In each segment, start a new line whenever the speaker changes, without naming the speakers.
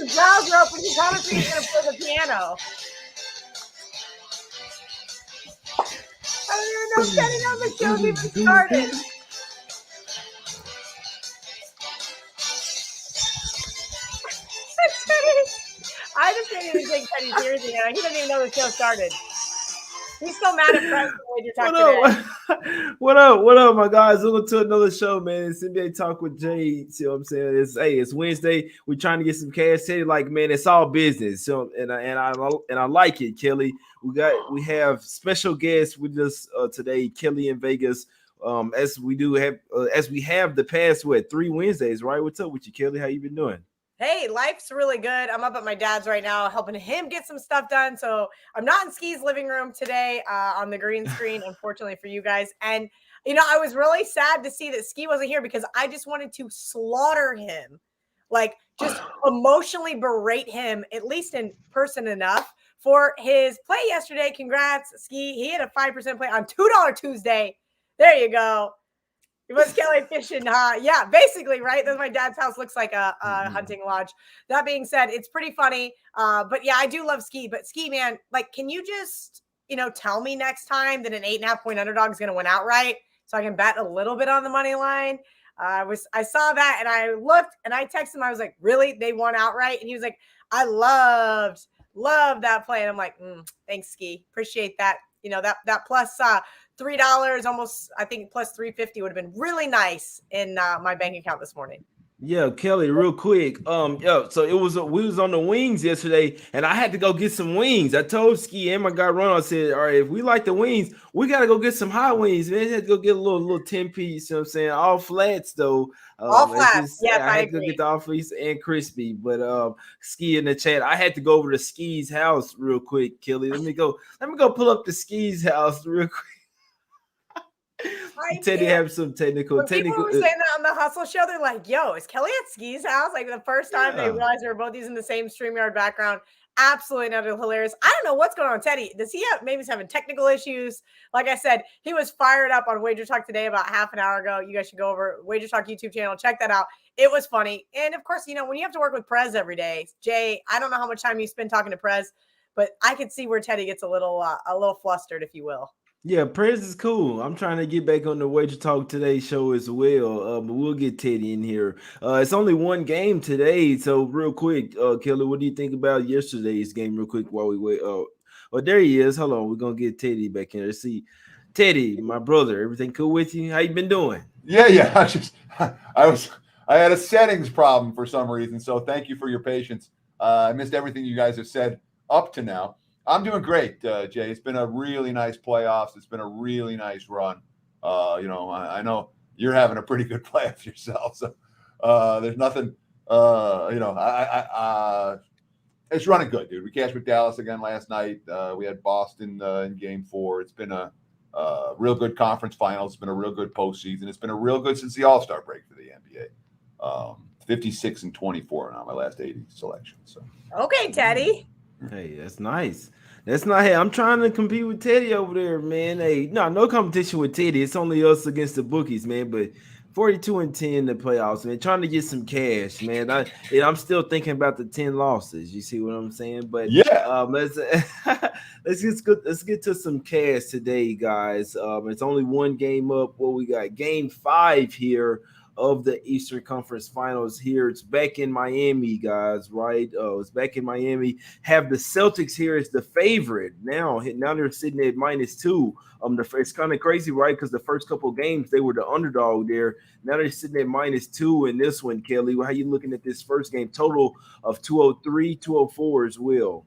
valves are open. He promised me he's going to play the piano. I don't even know if Teddy knows the show's even started. I just didn't even take Teddy seriously now. He doesn't even know the show started. He's still mad at Press when you're talking today.
What up, my guys? Welcome to another show, man. It's NBA Talk with Jay. See what I'm saying? It's Wednesday. We're trying to get some cash. Teddy, like, man, it's all business. So and I like it, Kelly. We have special guests with us today, Kelly in Vegas. As we have the past 3 Wednesdays, right? What's up with you, Kelly? How you been doing?
Hey, life's really good. I'm up at my dad's right now, helping him get some stuff done. So I'm not in Ski's living room today on the green screen, unfortunately for you guys. And, I was really sad to see that Ski wasn't here because I just wanted to slaughter him, like just emotionally berate him, at least in person enough for his play yesterday. Congrats, Ski. He had a 5% play on $2 Tuesday. There you go. It was Kelly fishing, huh? Yeah, basically, right? That's my dad's house. Looks like a hunting lodge. That being said, it's pretty funny. But yeah, I do love Ski. But Ski, man, like, can you just, tell me next time that an 8.5-point underdog is going to win outright so I can bet a little bit on the money line? I saw that and I looked and I texted him. I was like, really? They won outright? And he was like, I loved that play. And I'm like, thanks, Ski. Appreciate that. That plus $3, almost, I think plus $3.50 would have been really nice in my bank account this morning.
Yeah, Kelly, real quick. So we was on the wings yesterday, and I had to go get some wings. I told Ski and my guy Ron, I said, all right, if we like the wings, we gotta go get some hot wings, man. I had to go get a little 10-piece, you know what I'm saying? All flats though.
All flats. Yes,
I had to go get the all flats and crispy. But Ski in the chat, I had to go over to Ski's house real quick, Kelly. Let me go pull up the Ski's house real quick. Teddy have some technical.
People were saying that on the Hustle show. They're like, "Yo, is Kelly at Ski's house?" Like the first time they realized they were both using the same StreamYard background. Absolutely not hilarious. I don't know what's going on, Teddy. Does he have maybe he's having technical issues? Like I said, he was fired up on Wager Talk today about half an hour ago. You guys should go over Wager Talk YouTube channel, check that out. It was funny, and of course, when you have to work with Prez every day, Jay. I don't know how much time you spend talking to Prez, but I could see where Teddy gets a little flustered, if you will.
Yeah, Prez is cool. I'm trying to get back on the Wager Talk Today show as well. But we'll get Teddy in here. It's only one game today. So real quick, Kelly, what do you think about yesterday's game real quick while we wait? Oh, there he is. Hold on. We're going to get Teddy back in there. See, Teddy, my brother, everything cool with you? How you been doing?
Yeah. I had a settings problem for some reason. So thank you for your patience. I missed everything you guys have said up to now. I'm doing great, Jay. It's been a really nice playoffs. It's been a really nice run. I know you're having a pretty good playoff yourself. So there's nothing, it's running good, dude. We cashed with Dallas again last night. We had Boston in game 4. It's been a real good conference finals. It's been a real good postseason. It's been a real good since the All-Star break for the NBA. 56-24 now, my last 80 selection. So
okay, Teddy.
Hey, that's nice. That's not. Hey, I'm trying to compete with Teddy over there, man. Hey, no competition with Teddy. It's only us against the bookies, man. But 42-10 in the playoffs, man. Trying to get some cash, man. I'm still thinking about the 10 losses. You see what I'm saying? But
yeah,
let's get to some cash today, guys. It's only one game up. Well, we got game 5 here of the Eastern Conference Finals here. It's back in Miami, guys, right? It's back in Miami. Have the Celtics here as the favorite. Now they're sitting at -2. It's kind of crazy, right? Because the first couple of games, they were the underdog there. Now they're sitting at -2 in this one, Kelly. How you looking at this first game? Total of 203, 204 as well.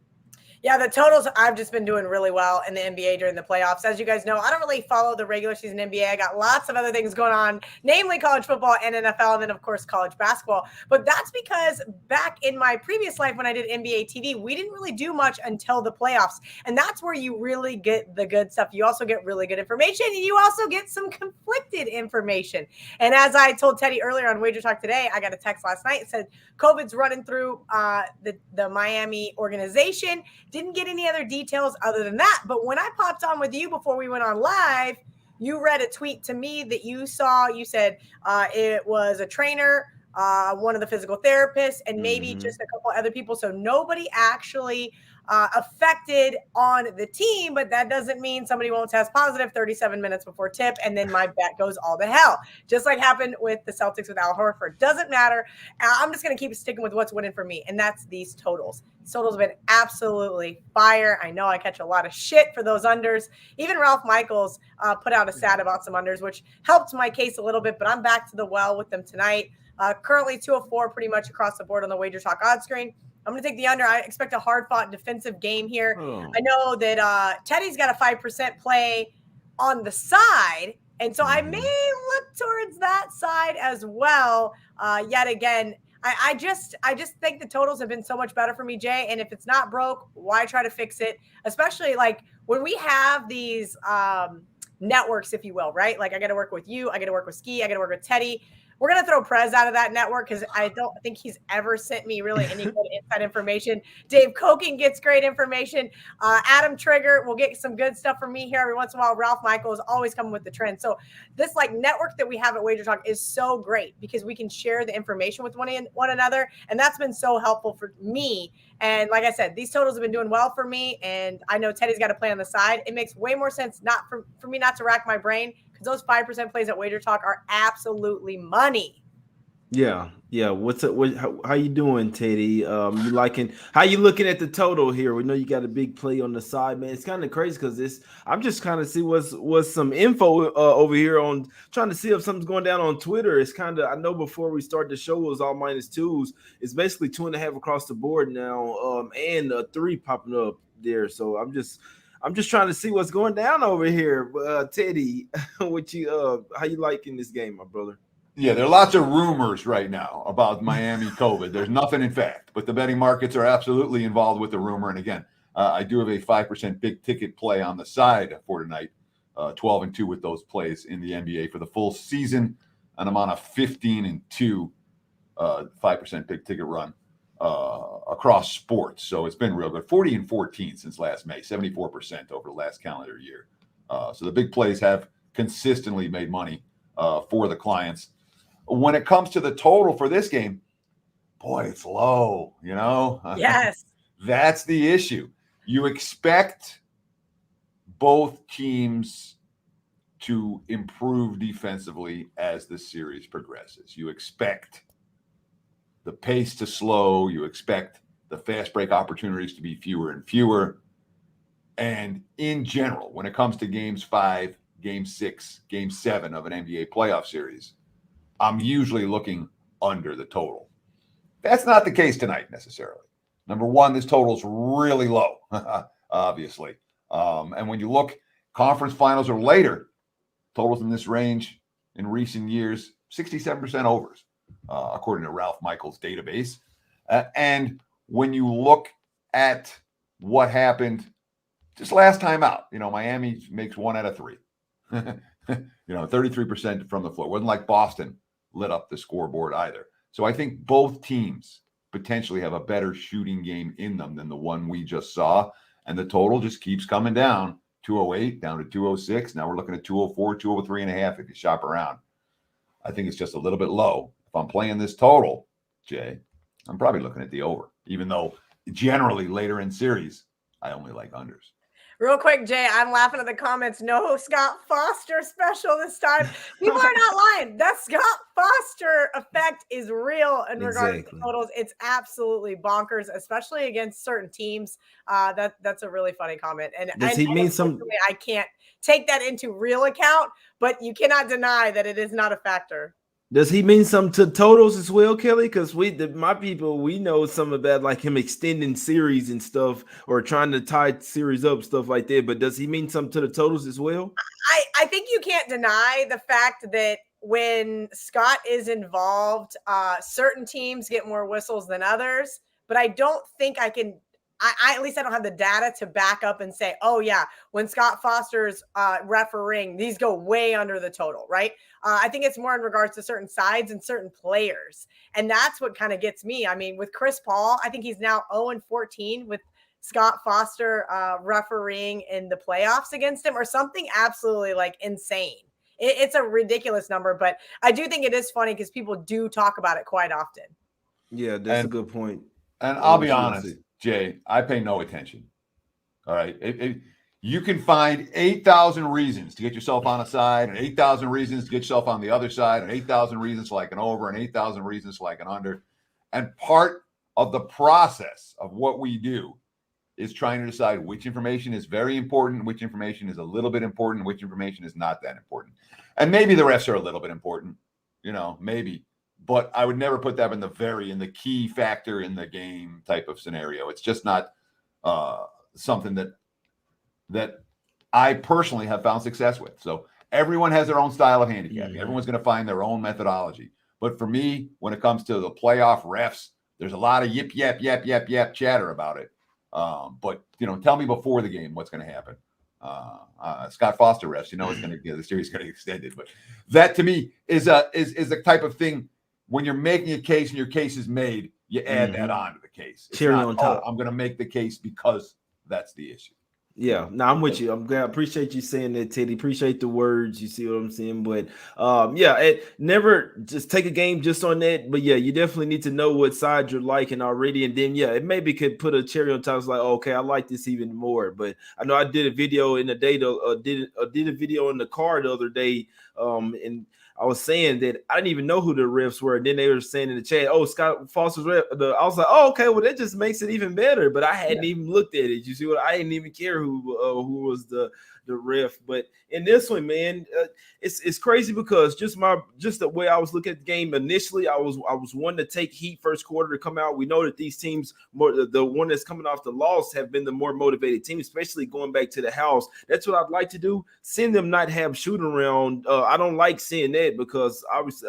Yeah, the totals, I've just been doing really well in the NBA during the playoffs. As you guys know, I don't really follow the regular season NBA. I got lots of other things going on, namely college football and NFL, and then, of course, college basketball. But that's because back in my previous life when I did NBA TV, we didn't really do much until the playoffs. And that's where you really get the good stuff. You also get really good information, and you also get some conflicted information. And as I told Teddy earlier on Wager Talk today, I got a text last night that said COVID's running through the Miami organization. Didn't get any other details other than that. But when I popped on with you before we went on live, you read a tweet to me that you saw. You said it was a trainer one of the physical therapists, and maybe
Mhm.
just a couple other people. So nobody actually affected on the team, but that doesn't mean somebody won't test positive 37 minutes before tip, and then my bet goes all to hell. Just like happened with the Celtics with Al Horford. Doesn't matter. I'm just going to keep sticking with what's winning for me, and that's these totals. These totals have been absolutely fire. I know I catch a lot of shit for those unders. Even Ralph Michaels put out a stat about some unders, which helped my case a little bit, but I'm back to the well with them tonight. Currently 204 pretty much across the board on the Wager Talk odds screen. I'm going to take the under. I expect a hard-fought defensive game here.
Oh.
I know that Teddy's got a 5% play on the side, and so I may look towards that side as well. Yet again, I just think the totals have been so much better for me, Jay. And if it's not broke, why try to fix it? Especially like when we have these networks, if you will, right? Like I got to work with you, I got to work with Ski, I got to work with Teddy. We're going to throw Prez out of that network because I don't think he's ever sent me really any good inside information. Dave Koken gets great information. Adam Trigger will get some good stuff from me here every once in a while. Ralph Michaels always coming with the trend. So this like network that we have at Wager Talk is so great because we can share the information with one another. And that's been so helpful for me. And like I said, these totals have been doing well for me. And I know Teddy's got to play on the side. It makes way more sense not for me not to rack my brain, because those 5% plays at Wager Talk are absolutely money.
Yeah. What's up? How you doing, Teddy? You liking? How you looking at the total here? We know you got a big play on the side, man. It's kind of crazy because I'm just kind of see what's some info over here on trying to see if something's going down on Twitter. It's kind of, I know before we start the show it was all -2s. It's basically 2.5 across the board now, and a 3 popping up there. So I'm just trying to see what's going down over here. Teddy, what you how you liking this game, my brother?
Yeah, there are lots of rumors right now about Miami COVID. There's nothing in fact, but the betting markets are absolutely involved with the rumor. And again, I do have a 5% big ticket play on the side for tonight, 12-2 with those plays in the NBA for the full season. And I'm on a 15-2 5% big ticket run across sports. So it's been real good. 40-14 since last May, 74% over the last calendar year. So the big plays have consistently made money for the clients. When it comes to the total for this game, boy, it's low, you know?
Yes.
That's the issue. You expect both teams to improve defensively as the series progresses. You expect the pace to slow. You expect the fast break opportunities to be fewer and fewer. And in general, when it comes to games 5, game 6, game 7 of an NBA playoff series, I'm usually looking under the total. That's not the case tonight necessarily. Number one, this total's really low, obviously. And when you look conference finals or later, totals in this range in recent years, 67% overs, according to Ralph Michaels' database. And when you look at what happened just last time out, you know, Miami makes 1 out of 3. 33% from the floor. It wasn't like Boston lit up the scoreboard either. So I think both teams potentially have a better shooting game in them than the one we just saw. And the total just keeps coming down, 208 down to 206. Now we're looking at 204, 203.5 if you shop around. I think it's just a little bit low. If I'm playing this total, Jay, I'm probably looking at the over, even though generally later in series, I only like unders.
Real quick, Jay, I'm laughing at the comments. No Scott Foster special this time. People are not lying. That Scott Foster effect is real in regards to totals. It's absolutely bonkers, especially against certain teams. That's a really funny comment. And
does he mean some?
I can't take that into real account, but you cannot deny that it is not a factor.
Does he mean something to totals as well, Kelly? Because my people, we know some about like him extending series and stuff, or trying to tie series up, stuff like that. But does he mean something to the totals as well?
I think you can't deny the fact that when Scott is involved, certain teams get more whistles than others. But I don't think I can. At least I don't have the data to back up and say, oh, yeah, when Scott Foster's refereeing, these go way under the total, right? I think it's more in regards to certain sides and certain players. And that's what kind of gets me. I mean, with Chris Paul, I think he's now 0-14 with Scott Foster refereeing in the playoffs against him, or something absolutely like insane. It's a ridiculous number, but I do think it is funny because people do talk about it quite often.
Yeah, that's a good point.
And I'll be honest, Jay, I pay no attention. All right. You can find 8,000 reasons to get yourself on a side, and 8,000 reasons to get yourself on the other side, and 8,000 reasons to like an over, and 8,000 reasons to like an under. And part of the process of what we do is trying to decide which information is very important, which information is a little bit important, which information is not that important. And maybe the refs are a little bit important, maybe. But I would never put that in the key factor in the game type of scenario. It's just not something that I personally have found success with. So everyone has their own style of handicapping.
Mm-hmm.
Everyone's going to find their own methodology. But for me, when it comes to the playoff refs, there's a lot of yip, chatter about it. But tell me before the game what's going to happen. Scott Foster refs, it's going to get the series going to get extended. But that to me is the type of thing when you're making a case and your case is made, you add that on to the case. It's
cherry
not,
on top.
I'm going to make the case because that's the issue.
Yeah, no, I'm with you. I'm glad. I appreciate you saying that, Teddy. Appreciate the words. You see what I'm saying? But never just take a game just on that. But yeah, you definitely need to know what side you're liking already, and then it maybe could put a cherry on top. It's like, okay, I like this even more. But I know I did a video in the day. Did a video in the car the other day, and I was saying that I didn't even know who the refs were. And then they were saying in the chat, "Oh, Scott Foster's ref." I was like, "Oh, okay. Well, that just makes it even better." But I hadn't even looked at it. You see what? I didn't even care who was the ref. But in this one, man, it's crazy because just the way I was looking at the game initially, I was wanting to take Heat first quarter to come out. We know that these teams, the one that's coming off the loss, have been the more motivated team, especially going back to the house. That's what I'd like to do. Send them not have shooting around. I don't like seeing that because obviously,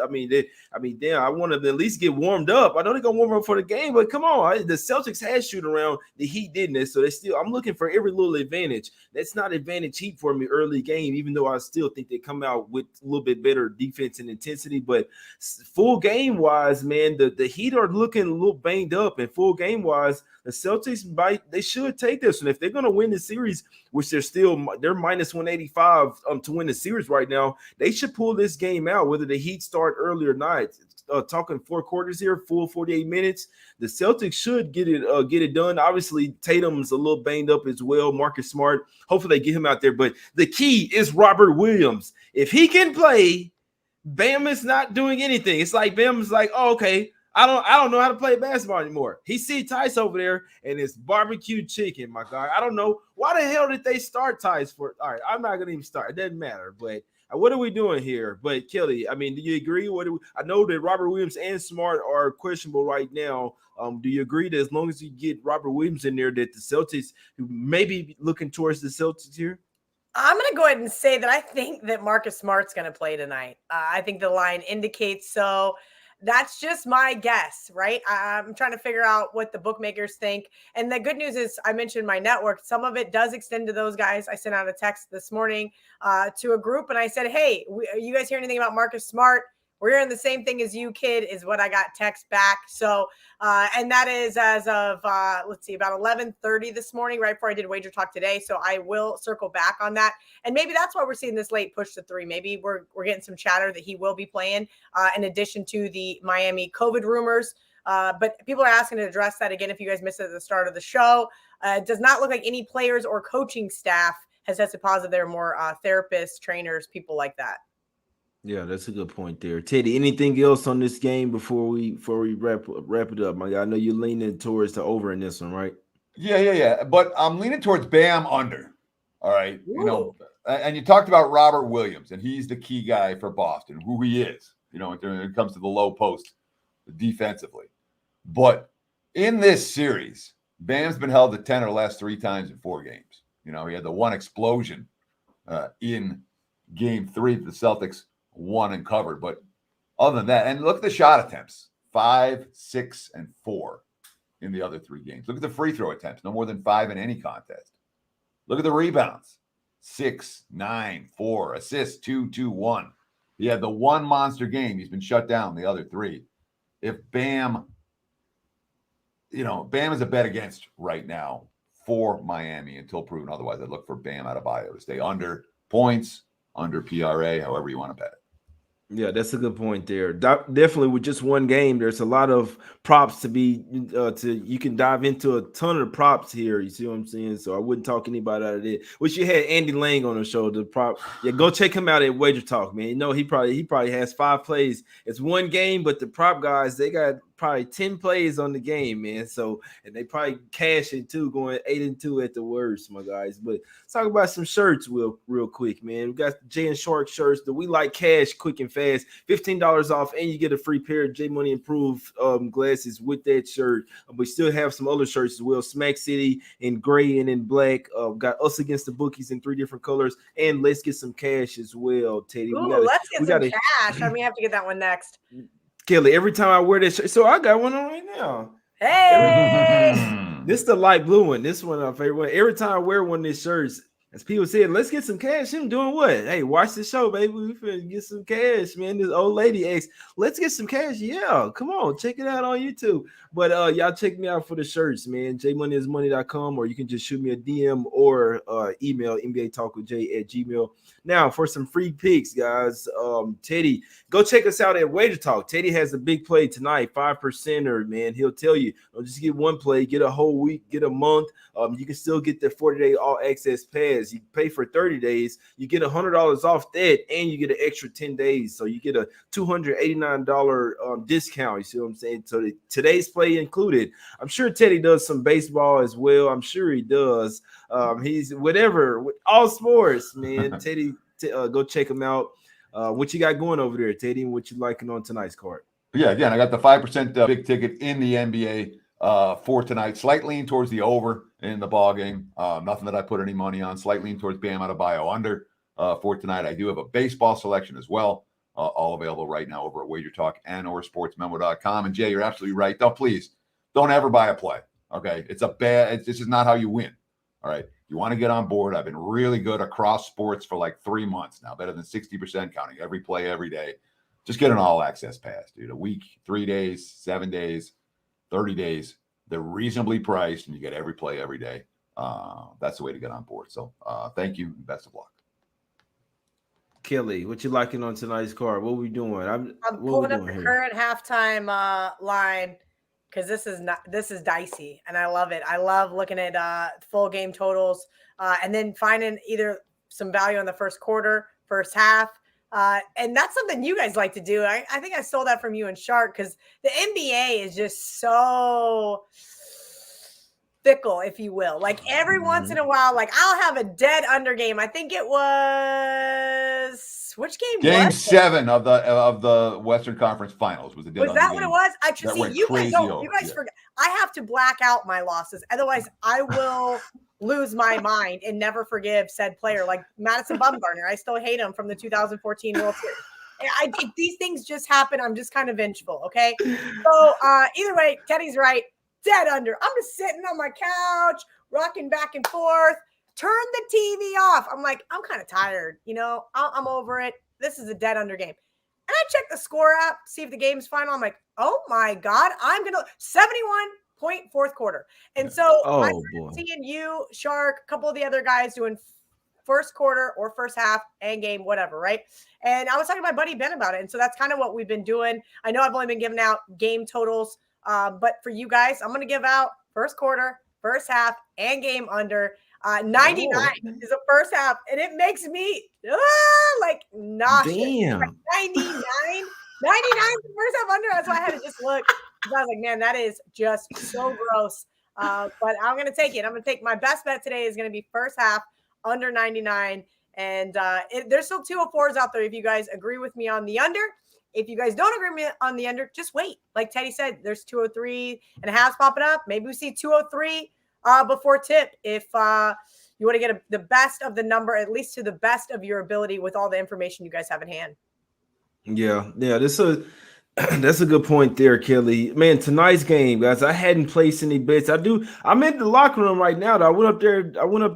damn, I want to at least get warmed up. I know they're gonna warm up for the game, but come on, the Celtics had shooting around, the Heat didn't. So I'm looking for every little advantage. That's not advantage Heat for me early game, even though I still think they come out with a little bit better defense and intensity. But full game wise, man, the Heat are looking a little banged up, and full game wise, the Celtics they should take this. And if they're going to win the series, which they're minus 185 to win the series right now, they should pull this game out, whether the Heat start early or not. Talking 4 quarters here, full 48 minutes. The Celtics should get it done. Obviously, Tatum's a little banged up as well. Marcus Smart, hopefully they get him out there. But the key is Robert Williams. If he can play, Bam is not doing anything. It's like Bam is like, oh, okay, I don't know how to play basketball anymore. He see Tice over there and it's barbecue chicken, my guy. I don't know why the hell did they start Tice for. All right, I'm not gonna even start. It doesn't matter, but. What are we doing here? But Kelly, do you agree? I know that Robert Williams and Smart are questionable right now. Do you agree that as long as you get Robert Williams in there, that the Celtics may be looking towards the Celtics here?
I'm going to go ahead and say that I think that Marcus Smart's going to play tonight. I think the line indicates so. That's just my guess, right? I'm trying to figure out what the bookmakers think. And the good news is I mentioned my network. Some of it does extend to those guys. I sent out a text this morning to a group and I said, hey, you guys hear anything about Marcus Smart? We're hearing the same thing as you, kid, is what I got text back. So, and that is as of, let's see, about 11:30 this morning, right before I did Wager Talk today. So I will circle back on that. And maybe that's why we're seeing this late push to 3. Maybe we're getting some chatter that he will be playing in addition to the Miami COVID rumors. But people are asking to address that again. If you guys missed it at the start of the show, it does not look like any players or coaching staff has tested positive. There are more therapists, trainers, people like that.
Yeah, that's a good point there. Teddy, anything else on this game before we wrap it up? My guy, I know you're leaning towards the over in this one, right?
Yeah. But I'm leaning towards Bam under. All right.
Ooh.
And you talked about Robert Williams, and he's the key guy for Boston, who he is, when it comes to the low post defensively. But in this series, Bam's been held to 10 or less 3 times in 4 games. He had the one explosion in game 3 that the Celtics won and covered. But other than that, and look at the shot attempts, 5, 6, and 4 in the other 3 games. Look at the free throw attempts, no more than 5 in any contest. Look at the rebounds, 6, 9, 4, assists, 2, 2, 1. He had the one monster game. He's been shut down the other 3. If Bam is a bet against right now for Miami until proven otherwise. I'd look for Bam Adebayo to stay under points, under PRA, however you want to bet it.
Yeah, that's a good point there. Definitely with just one game, there's a lot of props to be you can dive into a ton of props here. You see what I'm saying? So I wouldn't talk anybody out of it. Wish you had Andy Lang on the show. The prop, yeah, go check him out at Wager Talk, man. You know he probably has 5 plays. It's one game, but the prop guys, they got probably 10 plays on the game, man. So and they probably cash it too, going 8-2 at the worst, my guys. But let's talk about some shirts real quick, man. We got Jay and Shark shirts that we like cash quick and fast. $15 off, and you get a free pair of J Money Improved glasses with that shirt. We still have some other shirts as well. Smack City in gray and in black. Got Us Against the Bookies in 3 different colors, and Let's Get Some Cash as well, Teddy.
Let's get some cash. I may have to get that one next.
Kelly, every time I wear this shirt, so I got one on right now.
Hey,
this is the light blue one. This one, my favorite one. Every time I wear one of these shirts, as people said, let's get some cash. Him doing what? Hey, watch the show, baby. We finna get some cash, man. This old lady asked, let's get some cash. Yeah, come on, check it out on YouTube. But y'all check me out for the shirts, man. jmoneyismoney.com, or you can just shoot me a DM or email NbaTalkWithJay@gmail. Now for some free picks, guys. Teddy, go check us out at Wager Talk. Teddy has a big play tonight, 5%er, man. He'll tell you, don't just get one play, get a whole week, get a month. You can still get the 40-day all access pass. You pay for 30 days, you get $100 off that, and you get an extra 10 days. So you get a $289 discount. You see what I'm saying? So today's play included. I'm sure Teddy does some baseball as well. I'm sure he does. He's whatever with all sports, man. Teddy, go check him out. What you got going over there, Teddy? What you liking on tonight's card?
Yeah, again, I got the 5% big ticket in the NBA for tonight. Slight lean towards the over in the ball game. Nothing that I put any money on. Slight lean towards Bam Adebayo under for tonight. I do have a baseball selection as well. All available right now over at Wager Talk and or sportsmemo.com. And Jay, you're absolutely right. Don't ever buy a play. Okay. This is not how you win. All right. You want to get on board. I've been really good across sports for like 3 months now, better than 60%, counting every play every day. Just get an all access pass, dude. A week, 3 days, 7 days, 30 days. They're reasonably priced and you get every play every day. That's the way to get on board. So thank you. And best of luck.
Kelly, what you liking on tonight's card? What we doing?
I'm pulling up the current halftime line because this is dicey and I love it. I love looking at full game totals and then finding either some value in the first quarter, first half. And that's something you guys like to do. I think I stole that from you and Shark because the NBA is just so fickle, if you will. Like every once in a while, like I'll have a dead under game. I think it was which game?
Game 7 of the Western Conference Finals was a dead under game. Was that
what it was? I just see you guys forget. I have to black out my losses, otherwise I will lose my mind and never forgive said player. Like Madison Bumgarner, I still hate him from the 2014 World Series. If these things just happen, I'm just kind of vengeful. Okay, so either way, Teddy's right. Dead under. I'm just sitting on my couch, rocking back and forth. Turn the TV off. I'm like, I'm kind of tired. You know, I'm over it. This is a dead under game. And I check the score app, see if the game's final. I'm like, oh my God, I'm going to 71-point fourth quarter. And so I'm seeing you, Shark, a couple of the other guys doing first quarter or first half and game, whatever, right? And I was talking to my buddy Ben about it. And so that's kind of what we've been doing. I know I've only been giving out game totals. But for you guys, I'm going to give out first quarter, first half, and game under. 99 is the first half, and it makes me like nauseous.
Damn.
Like 99 is the first half under. That's why I had to just look. I was like, man, that is just so gross. But I'm going to take it. I'm going to take my best bet today is going to be first half under 99. And there's still 204s out there if you guys agree with me on the under. If you guys don't agree with me on the under, just wait. Like Teddy said, there's 203 and a half popping up. Maybe we see 203 before tip. If you want to get the best of the number, at least to the best of your ability with all the information you guys have in hand.
Yeah. That's a good point there, Kelly. Man, tonight's game, guys. I hadn't placed any bets. I'm in the locker room right now. I went up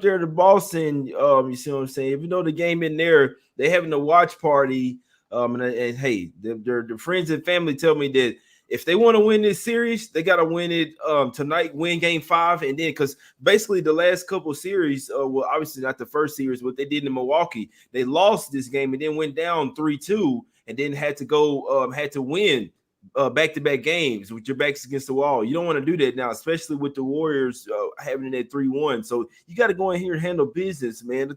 there to Boston. You see what I'm saying? Even though the game in there, they having a watch party. And hey, the friends and family tell me that if they want to win this series, they got to win it tonight, win game 5. And then because basically the last couple of series, well, obviously not the first series, what they did in Milwaukee, they lost this game and then went down 3-2 and then had to win back-to-back games with your backs against the wall. You don't want to do that now, especially with the Warriors having it at 3-1. So you got to go in here and handle business, man. I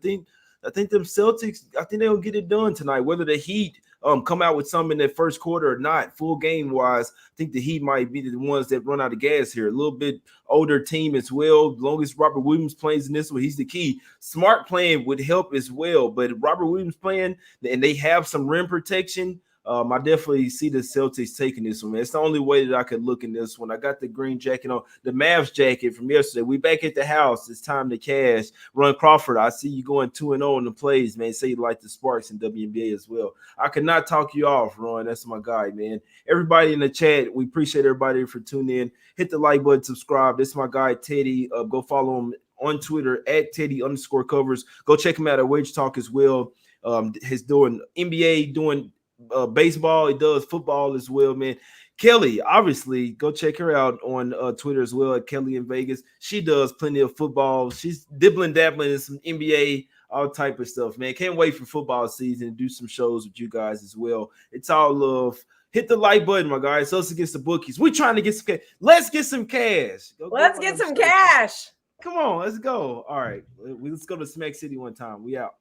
think them Celtics, I think they'll get it done tonight, whether the Heat come out with something in that first quarter or not. Full game wise, I think the Heat might be the ones that run out of gas here. A little bit older team as well. As long as Robert Williams plays in this one, he's the key. Smart playing would help as well, but Robert Williams playing and they have some rim protection. I definitely see the Celtics taking this one, man. It's the only way that I could look in this one. I got the green jacket on, the Mavs jacket from yesterday. We back at the house. It's time to cash. Ron Crawford, I see you going 2-0 in the plays, man. Say you like the Sparks in WNBA as well. I could not talk you off, Ron. That's my guy, man. Everybody in the chat, we appreciate everybody for tuning in. Hit the like button, subscribe. This is my guy, Teddy. Go follow him on Twitter at Teddy_covers. Go check him out at Wage Talk as well. He's doing NBA, doing baseball. He does football as well, man. Kelly, obviously, go check her out on Twitter as well at Kelly in Vegas. She does plenty of football. She's dabbling in some NBA, all type of stuff, man. Can't wait for football season and do some shows with you guys as well. It's all love. Hit the like button, my guys. Us against the bookies. We're trying to get some cash. Let's get some cash.
Let's get some cash.
Come on, let's go. All right, let's go to Smack City one time. We out.